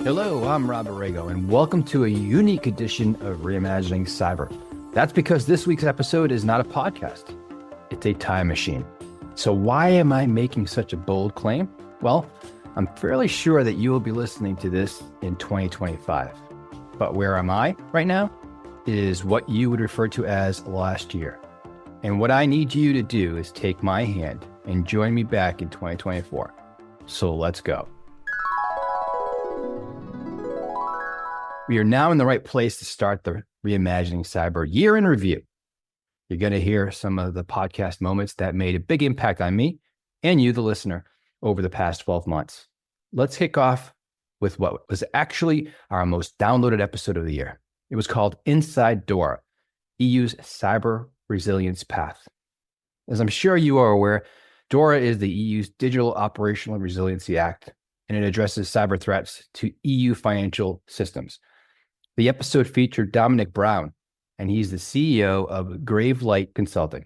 Hello, I'm Rob Aragao, and welcome to a unique edition of Reimagining Cyber. That's because this week's episode is not a podcast, it's a time machine. So why am I making such a bold claim? Well, I'm fairly sure that you will be listening to this in 2025. But where am I right now is what you would refer to as last year. And what I need you to do is take my hand and join me back in 2024. So let's go. We are now in the right place to start the Reimagining Cyber year in review. You're going to hear some of the podcast moments that made a big impact on me and you, the listener, over the past 12 months. Let's kick off with what was actually our most downloaded episode of the year. It was called Inside DORA, EU's Cyber Resilience Path. As I'm sure you are aware, DORA is the EU's Digital Operational Resiliency Act, and it addresses cyber threats to EU financial systems. The episode featured Dominic Brown, and he's the CEO of Gravelight Consulting,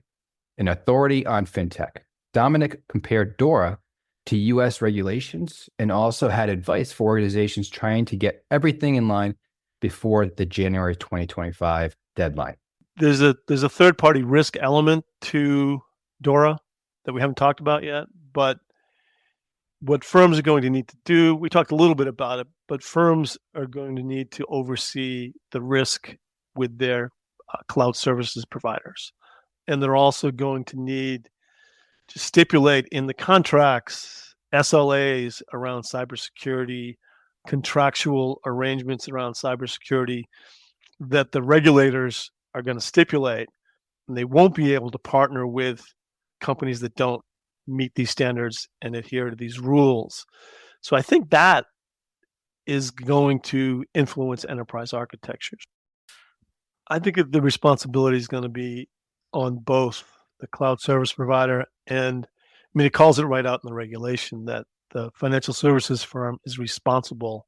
an authority on fintech. Dominic compared DORA to US regulations and also had advice for organizations trying to get everything in line before the January 2025 deadline. There's a third-party risk element to DORA that we haven't talked about yet, but what firms are going to need to do, we talked a little bit about it, but firms are going to need to oversee the risk with their cloud services providers. And they're also going to need to stipulate in the contracts SLAs around cybersecurity, contractual arrangements around cybersecurity that the regulators are going to stipulate, and they won't be able to partner with companies that don't meet these standards and adhere to these rules. So I think that is going to influence enterprise architectures. I think the responsibility is going to be on both the cloud service provider and, it calls it right out in the regulation that the financial services firm is responsible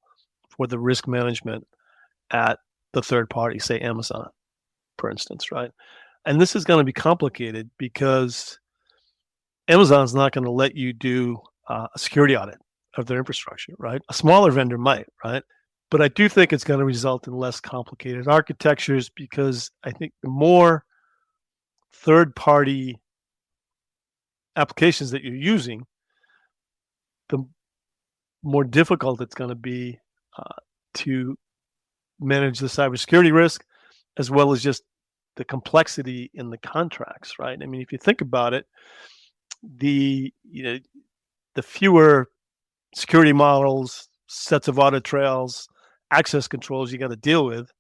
for the risk management at the third party, say Amazon, for instance, right? And this is going to be complicated because Amazon's not going to let you do a security audit of their infrastructure, right? A smaller vendor might, right? But I do think it's going to result in less complicated architectures because I think the more third-party applications that you're using, the more difficult it's going to be to manage the cybersecurity risk, as well as just the complexity in the contracts, right? If you think about it, the fewer security models, sets of audit trails, access controls you got to deal with,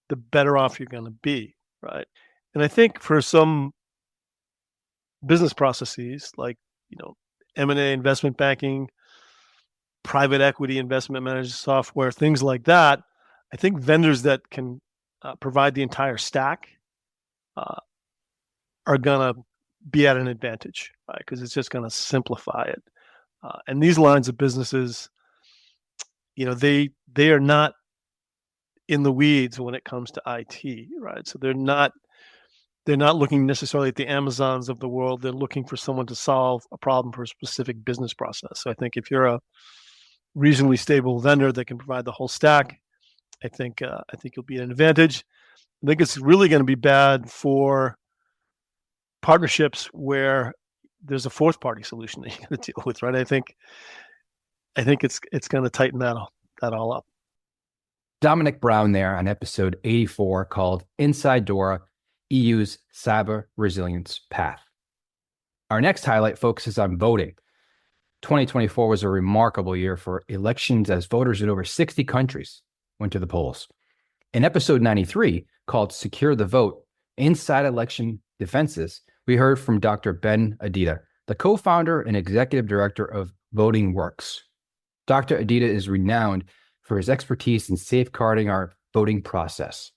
the better off you're going to be, right? And I think for some business processes like M&A, investment banking, private equity investment management software, things like that, I think vendors that can provide the entire stack are going to be at an advantage, right? Because it's just going to simplify it. And these lines of businesses, they are not in the weeds when it comes to IT, right? So they're not looking necessarily at the Amazons of the world. They're looking for someone to solve a problem for a specific business process. So I think if you're a reasonably stable vendor that can provide the whole stack, I think you'll be at an advantage. I think it's really going to be bad for partnerships where there's a fourth party solution that you got to deal with, right? I think it's going to tighten that all up. Dominic Brown there on episode 84 called Inside DORA, EU's Cyber Resilience Path. Our next highlight focuses on voting. 2024 was a remarkable year for elections as voters in over 60 countries went to the polls. In episode 93 called Secure the Vote, Inside Election Defenses, we heard from Dr. Ben Adida, the co-founder and executive director of Voting Works. Dr. Adida is renowned for his expertise in safeguarding our voting process.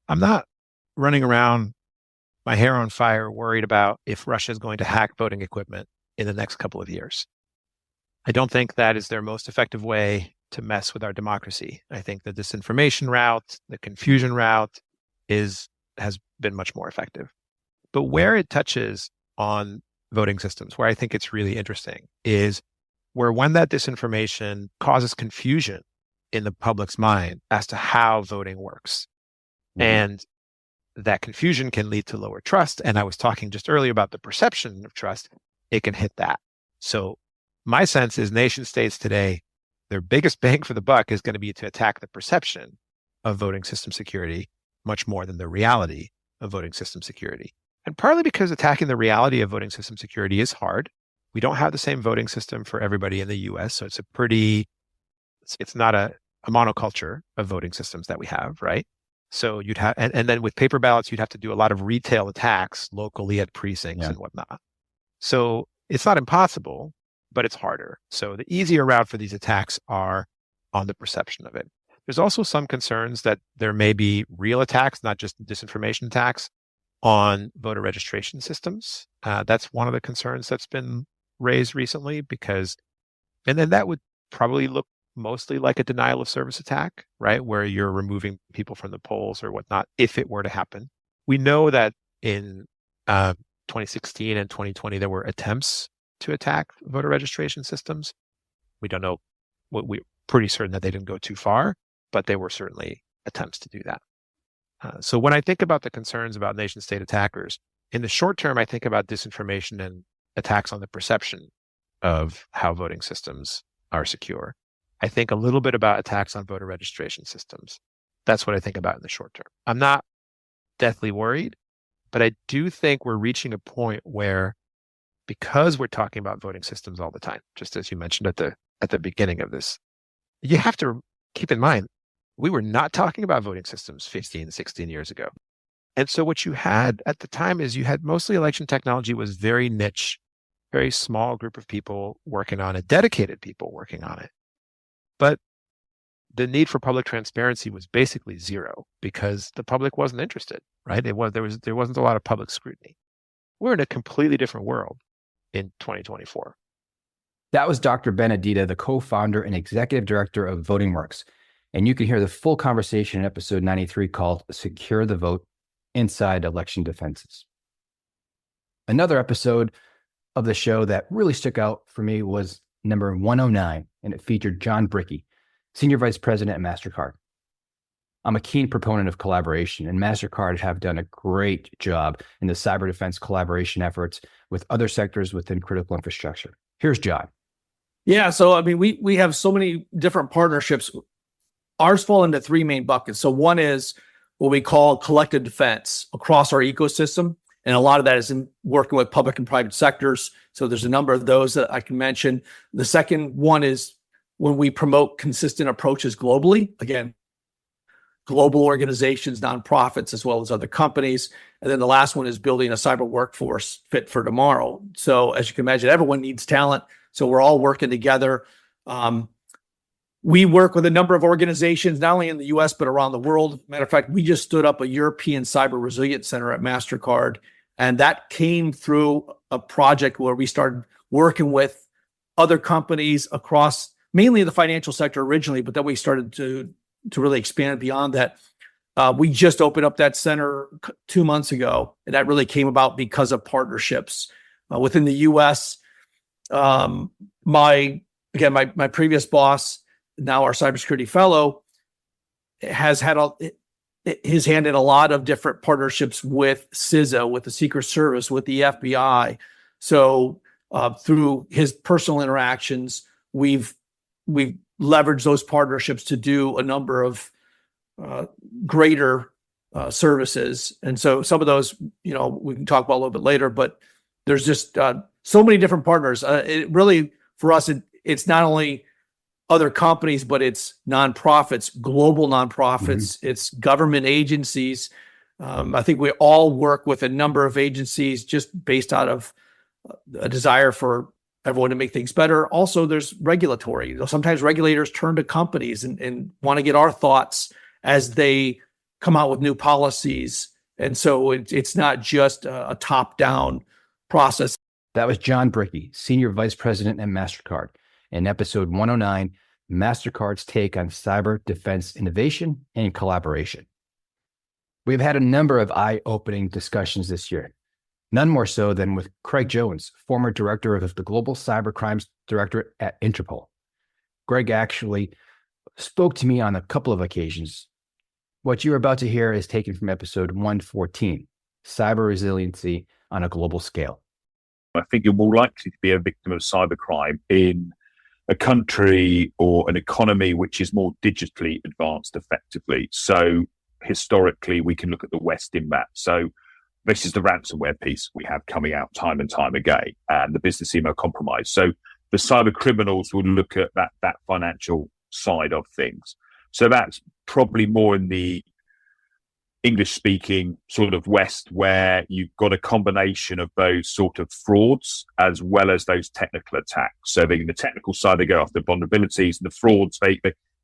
I'm not running around, my hair on fire, worried about if Russia is going to hack voting equipment in the next couple of years. I don't think that is their most effective way to mess with our democracy. I think the disinformation route, the confusion route has been much more effective. But where it touches on voting systems, where I think it's really interesting, is where when that disinformation causes confusion in the public's mind as to how voting works. And that confusion can lead to lower trust. And I was talking just earlier about the perception of trust. It can hit that. So my sense is nation states today, their biggest bang for the buck is going to be to attack the perception of voting system security much more than the reality of voting system security. And partly because attacking the reality of voting system security is hard. We don't have the same voting system for everybody in the US. So it's not a monoculture of voting systems that we have, right? So you'd have, and then with paper ballots, you'd have to do a lot of retail attacks locally at precincts and whatnot. So it's not impossible, but it's harder. So the easier route for these attacks are on the perception of it. There's also some concerns that there may be real attacks, not just disinformation attacks, on voter registration systems. That's one of the concerns that's been raised recently and then that would probably look mostly like a denial of service attack, right? Where you're removing people from the polls or whatnot, if it were to happen. We know that in 2016 and 2020, there were attempts to attack voter registration systems. We don't know, we're pretty certain that they didn't go too far, but they were certainly attempts to do that. So when I think about the concerns about nation state attackers, in the short term, I think about disinformation and attacks on the perception of how voting systems are secure. I think a little bit about attacks on voter registration systems. That's what I think about in the short term. I'm not deathly worried, but I do think we're reaching a point where, because we're talking about voting systems all the time, just as you mentioned at the beginning of this, you have to keep in mind, we were not talking about voting systems 15, 16 years ago. And so what you had at the time is you had mostly election technology was very niche, very small group of people working on it, dedicated people working on it. But the need for public transparency was basically zero because the public wasn't interested, right? There wasn't a lot of public scrutiny. We're in a completely different world in 2024. That was Dr. Ben Adida, the co-founder and executive director of VotingWorks. And you can hear the full conversation in episode 93 called Secure the Vote Inside Election Defenses. Another episode of the show that really stuck out for me was number 109, and it featured John Brickey, Senior Vice President at MasterCard. I'm a keen proponent of collaboration, and MasterCard have done a great job in the cyber defense collaboration efforts with other sectors within critical infrastructure. Here's John. Yeah, so I mean, we have so many different partnerships. Ours fall into three main buckets. So one is what we call collective defense across our ecosystem. And a lot of that is in working with public and private sectors. So there's a number of those that I can mention. The second one is when we promote consistent approaches globally. Again, global organizations, nonprofits, as well as other companies. And then the last one is building a cyber workforce fit for tomorrow. So as you can imagine, everyone needs talent. So we're all working together. We work with a number of organizations, not only in the US, but around the world. Matter of fact, we just stood up a European Cyber Resilience Center at MasterCard. And that came through a project where we started working with other companies across mainly the financial sector originally, but then we started to really expand beyond that. We just opened up that center 2 months ago, and that really came about because of partnerships. Within the US, my previous boss, now our cybersecurity fellow, has had his hand in a lot of different partnerships with CISA, with the Secret Service, with the FBI. So through his personal interactions, we've leveraged those partnerships to do a number of greater services. And so some of those, we can talk about a little bit later, but there's just so many different partners. It really, for us, it's not only other companies, but it's nonprofits, global nonprofits, it's government agencies. I think we all work with a number of agencies just based out of a desire for everyone to make things better. Also, there's regulatory. Sometimes regulators turn to companies and want to get our thoughts as they come out with new policies. And so it's not just a top-down process. That was John Brickey, Senior Vice President at MasterCard. In episode 109, MasterCard's take on cyber defense innovation and collaboration. We've had a number of eye-opening discussions this year. None more so than with Craig Jones, former director of the Global Cybercrime Directorate at Interpol. Greg actually spoke to me on a couple of occasions. What you're about to hear is taken from episode 114, Cyber Resiliency on a Global Scale. I think you're more likely to be a victim of cybercrime in a country or an economy which is more digitally advanced effectively. So historically, we can look at the West in that. So this is the ransomware piece we have coming out time and time again, and the business email compromise. So the cyber criminals will look at that financial side of things. So that's probably more in the English-speaking sort of West, where you've got a combination of those sort of frauds as well as those technical attacks. So the technical side, they go after vulnerabilities, and the frauds,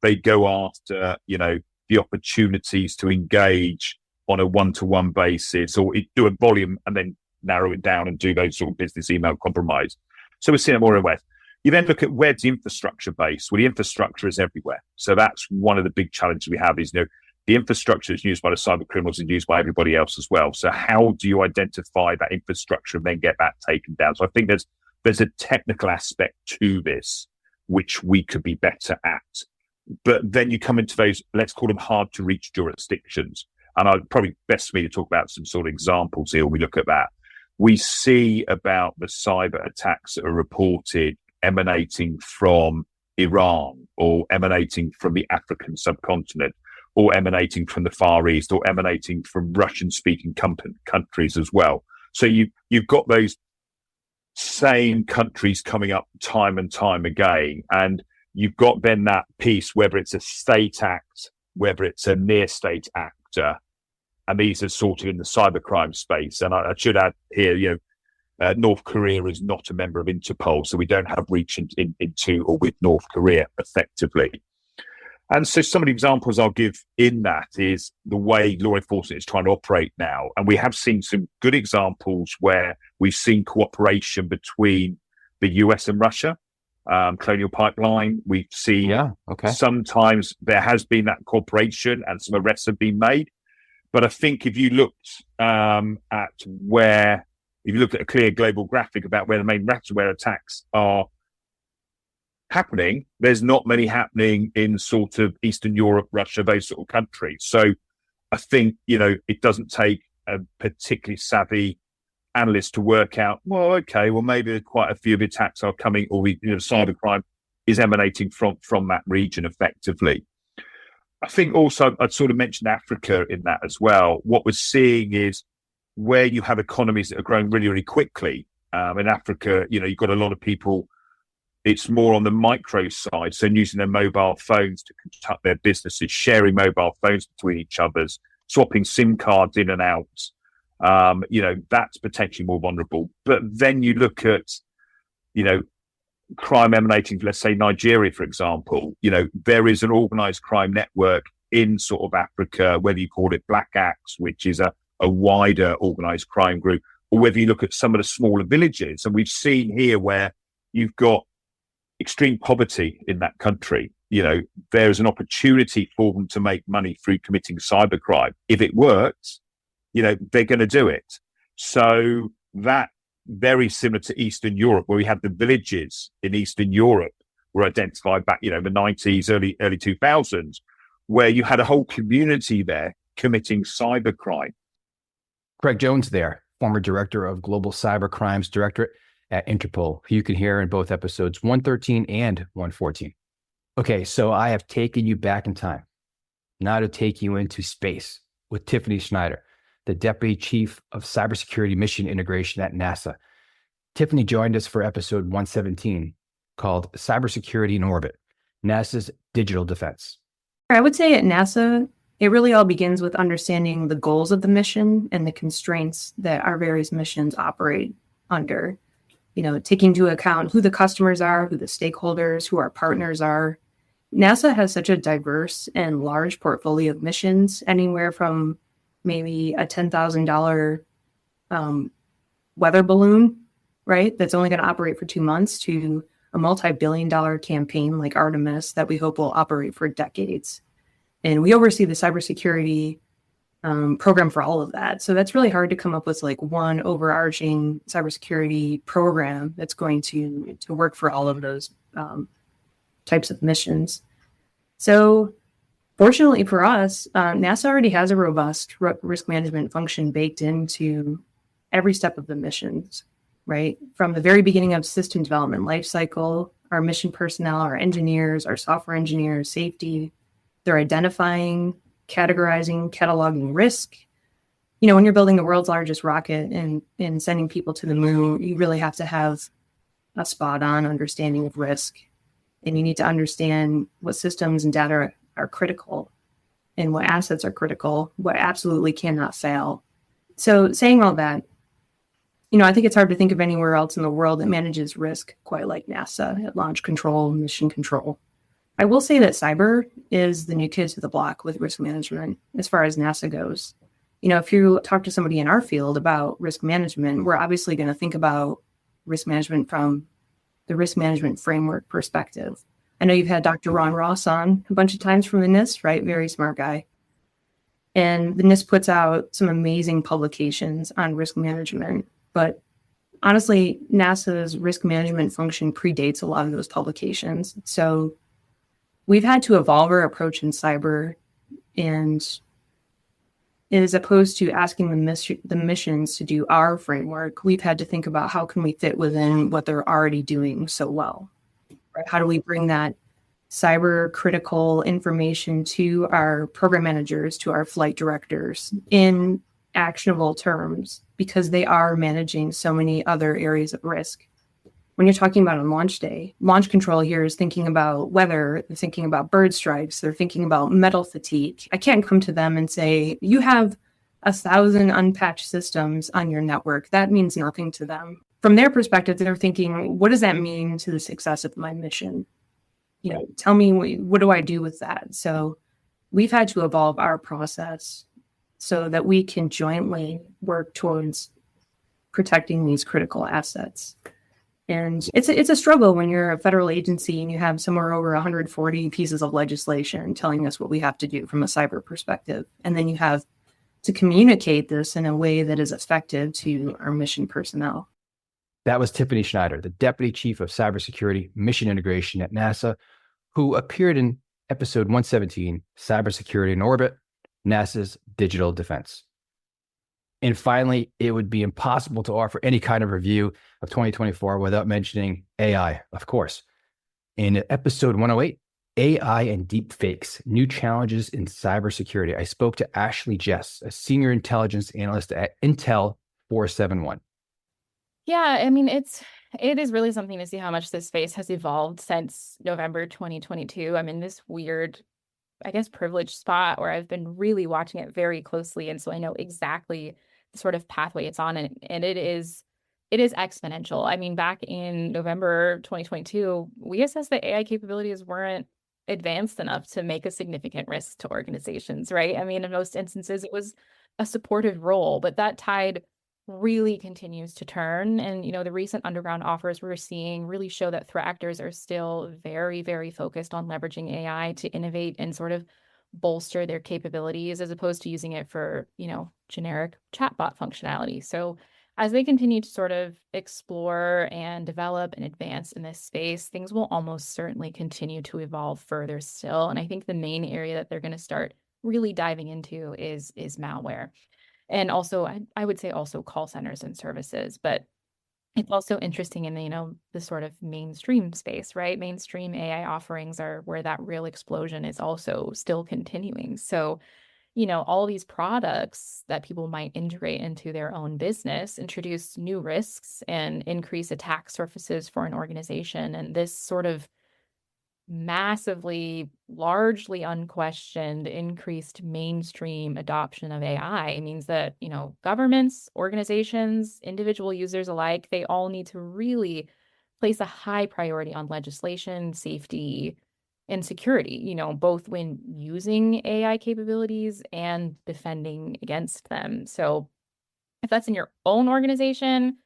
they go after, the opportunities to engage on a one-to-one basis, or do a volume and then narrow it down and do those sort of business email compromise. So we're seeing it more in the West. You then look at where's the infrastructure base. Well, the infrastructure is everywhere. So that's one of the big challenges we have is, the infrastructure is used by the cyber criminals and used by everybody else as well. So how do you identify that infrastructure and then get that taken down? So I think there's a technical aspect to this, which we could be better at. But then you come into those, let's call them hard to reach jurisdictions. And I'd probably best for me to talk about some sort of examples here when we look at that. We see about the cyber attacks that are reported emanating from Iran or emanating from the African subcontinent, or emanating from the Far East, or emanating from Russian-speaking countries as well. So you've got those same countries coming up time and time again, and you've got then that piece, whether it's a state act, whether it's a near-state actor, and these are sorted in the cybercrime space. And I should add here, North Korea is not a member of Interpol, so we don't have reach into or with North Korea effectively. And so some of the examples I'll give in that is the way law enforcement is trying to operate now. And we have seen some good examples where we've seen cooperation between the US and Russia, Colonial Pipeline. We've seen sometimes there has been that cooperation and some arrests have been made. But I think if you looked at a clear global graphic about where the main ransomware attacks are happening, there's not many happening in sort of Eastern Europe, Russia, those sort of countries. So I think, it doesn't take a particularly savvy analyst to work out, maybe quite a few of the attacks are coming, or cybercrime is emanating from that region effectively. I think also I'd sort of mentioned Africa in that as well. What we're seeing is where you have economies that are growing really, really quickly. In Africa, you've got a lot of people. It's more on the micro side, so using their mobile phones to conduct their businesses, sharing mobile phones between each other's, swapping SIM cards in and out. That's potentially more vulnerable. But then you look at, crime emanating, let's say Nigeria, for example. There is an organized crime network in sort of Africa, whether you call it Black Axe, which is a wider organized crime group, or whether you look at some of the smaller villages. And we've seen here where you've got extreme poverty in that country. There's an opportunity for them to make money through committing cybercrime. If it works, they're going to do it. So that very similar to Eastern Europe, where we had the villages in Eastern Europe were identified back, the 90s, early 2000s, where you had a whole community there committing cybercrime. Craig Jones there, former director of Global Cybercrimes Directorate at Interpol, who you can hear in both episodes 113 and 114. Okay, so I have taken you back in time, now to take you into space with Tiffany Snyder, the Deputy Chief of Cybersecurity Mission Integration at NASA. Tiffany joined us for episode 117, called Cybersecurity in Orbit, NASA's Digital Defense. I would say at NASA, it really all begins with understanding the goals of the mission and the constraints that our various missions operate under. Taking into account who the customers are, who the stakeholders, who our partners are. NASA has such a diverse and large portfolio of missions, anywhere from maybe a $10,000 weather balloon, right? That's only going to operate for 2 months, to a multi-billion-dollar campaign like Artemis that we hope will operate for decades. And we oversee the cybersecurity program for all of that. So that's really hard to come up with like one overarching cybersecurity program that's going to work for all of those types of missions. So fortunately for us, NASA already has a robust risk management function baked into every step of the missions, right? From the very beginning of system development lifecycle, our mission personnel, our engineers, our software engineers, safety, they're identifying, categorizing, cataloging risk. You know, when you're building the world's largest rocket and sending people to the moon, you really have to have a spot on understanding of risk. And you need to understand what systems and data are critical and what assets are critical, what absolutely cannot fail. So saying all that, you know, I think it's hard to think of anywhere else in the world that manages risk quite like NASA at launch control, mission control. I will say that cyber is the new kid to the block with risk management as far as NASA goes. You know, if you talk to somebody in our field about risk management, we're obviously going to think about risk management from the risk management framework perspective. I know you've had Dr. Ron Ross on a bunch of times from the NIST, right? Very smart guy. And the NIST puts out some amazing publications on risk management. But honestly, NASA's risk management function predates a lot of those publications. So we've had to evolve our approach in cyber, and as opposed to asking the missions to do our framework, we've had to think about how can we fit within what they're already doing so well. Right? How do we bring that cyber critical information to our program managers, to our flight directors in actionable terms, because they are managing so many other areas of risk. When you're talking about on launch day, launch control here is thinking about weather, they're thinking about bird strikes, they're thinking about metal fatigue. I can't come to them and say, you have 1,000 unpatched systems on your network. That means nothing to them. From their perspective, they're thinking, what does that mean to the success of my mission? You know, tell me, what do I do with that? So we've had to evolve our process so that we can jointly work towards protecting these critical assets. And it's a struggle when you're a federal agency and you have somewhere over 140 pieces of legislation telling us what we have to do from a cyber perspective. And then you have to communicate this in a way that is effective to our mission personnel. That was Tiffany Snyder, the Deputy Chief of Cybersecurity Mission Integration at NASA, who appeared in episode 117, Cybersecurity in Orbit, NASA's Digital Defense. And finally, it would be impossible to offer any kind of review of 2024 without mentioning AI, of course. In episode 108, AI and Deepfakes, New Challenges in Cybersecurity, I spoke to Ashley Jess, a Senior Intelligence Analyst at Intel 471. Yeah, I mean, it is really something to see how much this space has evolved since November 2022. I'm in this weird, I guess, privileged spot where I've been really watching it very closely. And so I know exactly the sort of pathway it's on. And it is exponential. I mean, back in November 2022, we assessed that AI capabilities weren't advanced enough to make a significant risk to organizations, right? I mean, in most instances, it was a supportive role, but that tide really continues to turn. And, you know, the recent underground offers we're seeing really show that threat actors are still very, very focused on leveraging AI to innovate and sort of bolster their capabilities as opposed to using it for, you know, generic chatbot functionality. So as they continue to sort of explore and develop and advance in this space, things will almost certainly continue to evolve further still. And I think the main area that they're going to start really diving into is malware. And also, I would say also call centers and services, but it's also interesting in the, you know, the sort of mainstream space, right? Mainstream AI offerings are where that real explosion is also still continuing. So, you know, all these products that people might integrate into their own business introduce new risks and increase attack surfaces for an organization. And this sort of massively, largely unquestioned, increased mainstream adoption of AI means that, you know, governments, organizations, individual users alike, they all need to really place a high priority on legislation, safety, and security, you know, both when using AI capabilities and defending against them. So if that's in your own organization,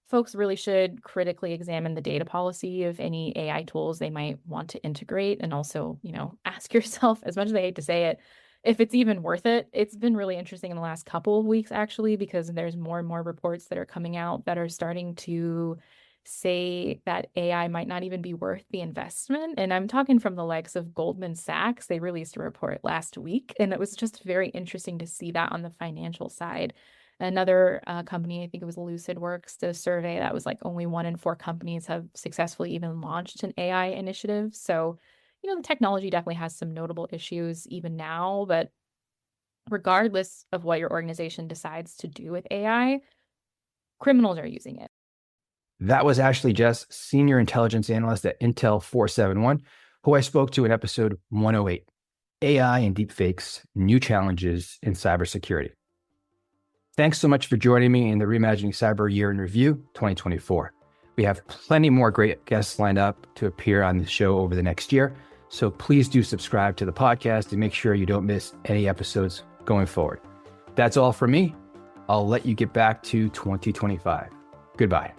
folks really should critically examine the data policy of any AI tools they might want to integrate. And also, you know, ask yourself, as much as I hate to say it, if it's even worth it. It's been really interesting in the last couple of weeks, actually, because there's more and more reports that are coming out that are starting to say that AI might not even be worth the investment. And I'm talking from the likes of Goldman Sachs. They released a report last week, and it was just very interesting to see that on the financial side. Another company, I think it was LucidWorks, did a survey that was like only 1 in 4 companies have successfully even launched an AI initiative. So, the technology definitely has some notable issues even now, but regardless of what your organization decides to do with AI, criminals are using it. That was Ashley Jess, Senior Intelligence Analyst at Intel 471, who I spoke to in episode 108, AI and Deepfakes, New Challenges in Cybersecurity. Thanks so much for joining me in the Reimagining Cyber Year in Review 2024. We have plenty more great guests lined up to appear on the show over the next year, so please do subscribe to the podcast and make sure you don't miss any episodes going forward. That's all from me. I'll let you get back to 2025. Goodbye.